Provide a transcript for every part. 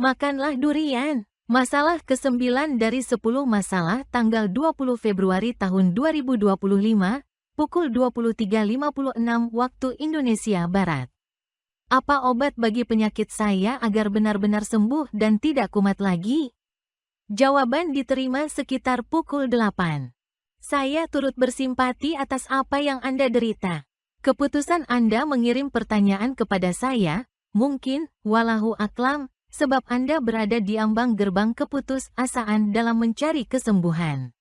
Makanlah durian. Masalah ke-9 dari 10 masalah tanggal 20 Februari tahun 2025, pukul 23.56 waktu Indonesia Barat. Apa obat bagi penyakit saya agar benar-benar sembuh dan tidak kumat lagi? Jawaban diterima sekitar pukul 8. Saya turut bersimpati atas apa yang Anda derita. Keputusan Anda mengirim pertanyaan kepada saya, mungkin, walahu aklam, sebab Anda berada di ambang gerbang keputusasaan dalam mencari kesembuhan.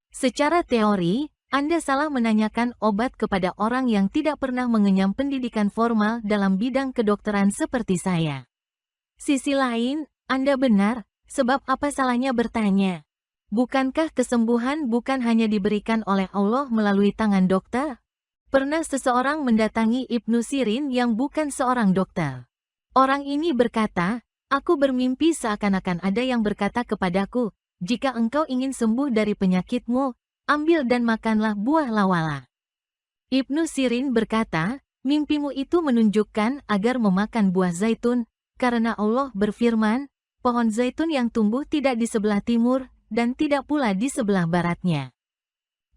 Secara teori, Anda salah menanyakan obat kepada orang yang tidak pernah mengenyam pendidikan formal dalam bidang kedokteran seperti saya. Sisi lain, Anda benar, sebab apa salahnya bertanya? Bukankah kesembuhan bukan hanya diberikan oleh Allah melalui tangan dokter? Pernah seseorang mendatangi Ibnu Sirin yang bukan seorang dokter. Orang ini berkata, "Aku bermimpi seakan-akan ada yang berkata kepadaku, jika engkau ingin sembuh dari penyakitmu, ambil dan makanlah buah lawala." Ibnu Sirin berkata, "Mimpimu itu menunjukkan agar memakan buah zaitun, karena Allah berfirman, pohon zaitun yang tumbuh tidak di sebelah timur, dan tidak pula di sebelah baratnya."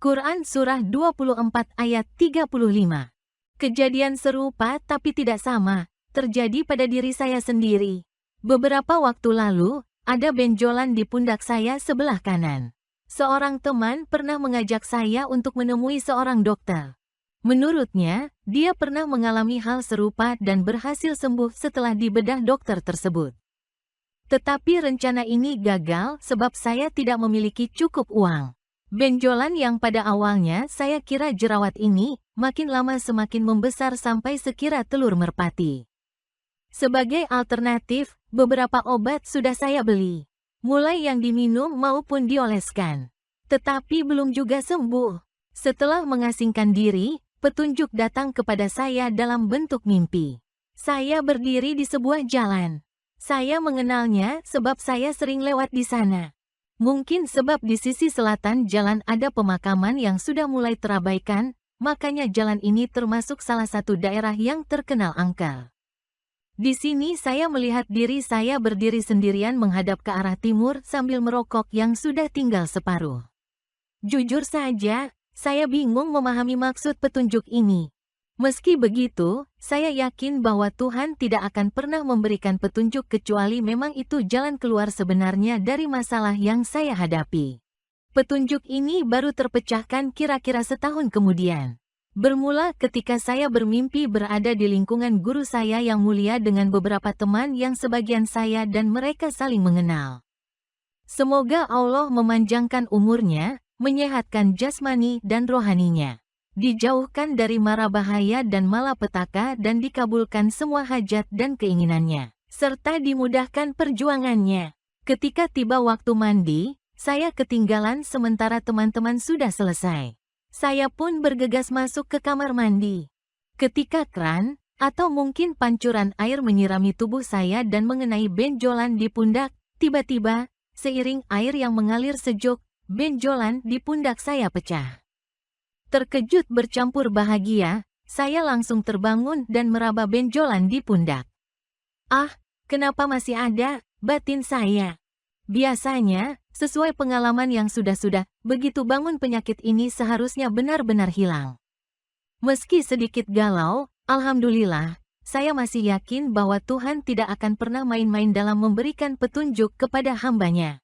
Quran Surah 24 ayat 35. Kejadian serupa tapi tidak sama, terjadi pada diri saya sendiri. Beberapa waktu lalu, ada benjolan di pundak saya sebelah kanan. Seorang teman pernah mengajak saya untuk menemui seorang dokter. Menurutnya, dia pernah mengalami hal serupa dan berhasil sembuh setelah dibedah dokter tersebut. Tetapi rencana ini gagal sebab saya tidak memiliki cukup uang. Benjolan yang pada awalnya saya kira jerawat ini, makin lama semakin membesar sampai sekira telur merpati. Sebagai alternatif, beberapa obat sudah saya beli, mulai yang diminum maupun dioleskan. Tetapi belum juga sembuh. Setelah mengasingkan diri, petunjuk datang kepada saya dalam bentuk mimpi. Saya berdiri di sebuah jalan. Saya mengenalnya sebab saya sering lewat di sana. Mungkin sebab di sisi selatan jalan ada pemakaman yang sudah mulai terabaikan, makanya jalan ini termasuk salah satu daerah yang terkenal angker. Di sini saya melihat diri saya berdiri sendirian menghadap ke arah timur sambil merokok yang sudah tinggal separuh. Jujur saja, saya bingung memahami maksud petunjuk ini. Meski begitu, saya yakin bahwa Tuhan tidak akan pernah memberikan petunjuk kecuali memang itu jalan keluar sebenarnya dari masalah yang saya hadapi. Petunjuk ini baru terpecahkan kira-kira setahun kemudian. Bermula ketika saya bermimpi berada di lingkungan guru saya yang mulia dengan beberapa teman yang sebagian saya dan mereka saling mengenal. Semoga Allah memanjangkan umurnya, menyehatkan jasmani dan rohaninya, dijauhkan dari mara bahaya dan malapetaka dan dikabulkan semua hajat dan keinginannya, serta dimudahkan perjuangannya. Ketika tiba waktu mandi, saya ketinggalan sementara teman-teman sudah selesai. Saya pun bergegas masuk ke kamar mandi. Ketika kran, atau mungkin pancuran air menyirami tubuh saya dan mengenai benjolan di pundak, tiba-tiba, seiring air yang mengalir sejuk, benjolan di pundak saya pecah. Terkejut bercampur bahagia, saya langsung terbangun dan meraba benjolan di pundak. "Ah, kenapa masih ada?" batin saya. Biasanya, sesuai pengalaman yang sudah-sudah, begitu bangun penyakit ini seharusnya benar-benar hilang. Meski sedikit galau, alhamdulillah, saya masih yakin bahwa Tuhan tidak akan pernah main-main dalam memberikan petunjuk kepada hamba-Nya.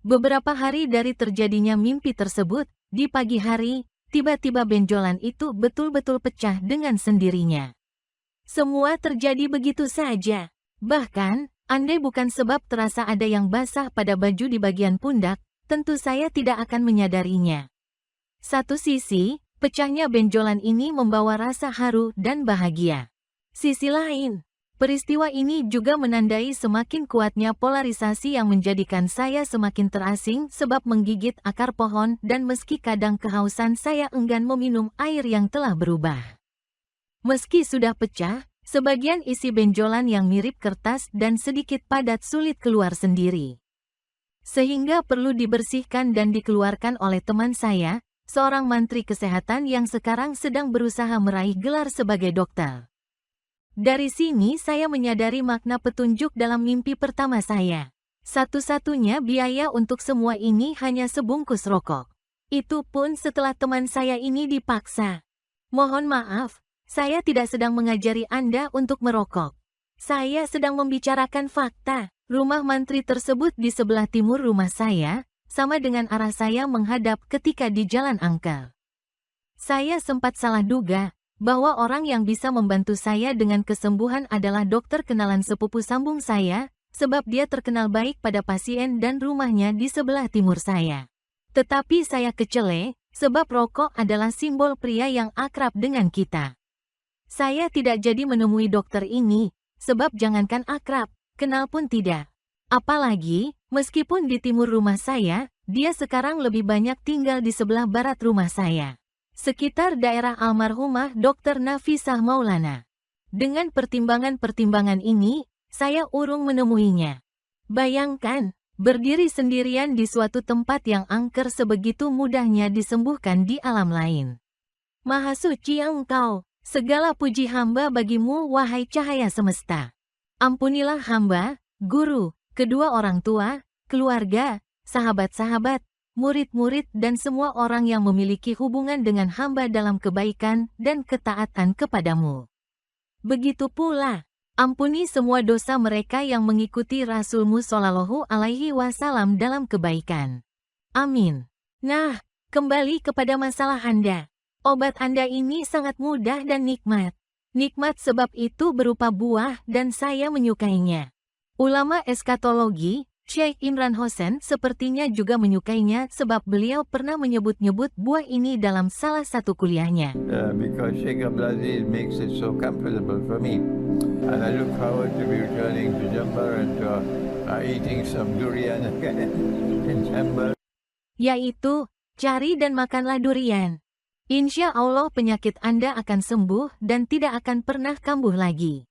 Beberapa hari dari terjadinya mimpi tersebut, di pagi hari, tiba-tiba benjolan itu betul-betul pecah dengan sendirinya. Semua terjadi begitu saja. Bahkan, andai bukan sebab terasa ada yang basah pada baju di bagian pundak, tentu saya tidak akan menyadarinya. Satu sisi, pecahnya benjolan ini membawa rasa haru dan bahagia. Sisi lain, peristiwa ini juga menandai semakin kuatnya polarisasi yang menjadikan saya semakin terasing sebab menggigit akar pohon dan meski kadang kehausan saya enggan meminum air yang telah berubah. Meski sudah pecah, sebagian isi benjolan yang mirip kertas dan sedikit padat sulit keluar sendiri. Sehingga perlu dibersihkan dan dikeluarkan oleh teman saya, seorang mantri kesehatan yang sekarang sedang berusaha meraih gelar sebagai dokter. Dari sini saya menyadari makna petunjuk dalam mimpi pertama saya. Satu-satunya biaya untuk semua ini hanya sebungkus rokok. Itu pun setelah teman saya ini dipaksa. Mohon maaf, saya tidak sedang mengajari Anda untuk merokok. Saya sedang membicarakan fakta. Rumah mantri tersebut di sebelah timur rumah saya, sama dengan arah saya menghadap ketika di Jalan Angkel. Saya sempat salah duga bahwa orang yang bisa membantu saya dengan kesembuhan adalah dokter kenalan sepupu sambung saya, sebab dia terkenal baik pada pasien dan rumahnya di sebelah timur saya. Tetapi saya kecele, sebab rokok adalah simbol pria yang akrab dengan kita. Saya tidak jadi menemui dokter ini, sebab jangankan akrab, kenal pun tidak. Apalagi, meskipun di timur rumah saya, dia sekarang lebih banyak tinggal di sebelah barat rumah saya. Sekitar daerah almarhumah Dr. Nafisah Maulana. Dengan pertimbangan-pertimbangan ini, saya urung menemuinya. Bayangkan, berdiri sendirian di suatu tempat yang angker sebegitu mudahnya disembuhkan di alam lain. Maha suci Engkau, segala puji hamba bagimu wahai cahaya semesta. Ampunilah hamba, guru, kedua orang tua, keluarga, sahabat-sahabat, murid-murid dan semua orang yang memiliki hubungan dengan hamba dalam kebaikan dan ketaatan kepadamu. Begitu pula, ampuni semua dosa mereka yang mengikuti Rasul-Mu Shallallahu Alaihi Wasallam dalam kebaikan. Amin. Nah, kembali kepada masalah Anda. Obat Anda ini sangat mudah dan nikmat. Nikmat sebab itu berupa buah dan saya menyukainya. Ulama eskatologi, Syekh Imran Hosen sepertinya juga menyukainya sebab beliau pernah menyebut-nyebut buah ini dalam salah satu kuliahnya. Because Sheikh Abdul Aziz makes it so comfortable for me. And I look forward to be returning to Jambar and to eating some durian again in Jambar. Yaitu, cari dan makanlah durian. Insya Allah penyakit Anda akan sembuh dan tidak akan pernah kambuh lagi.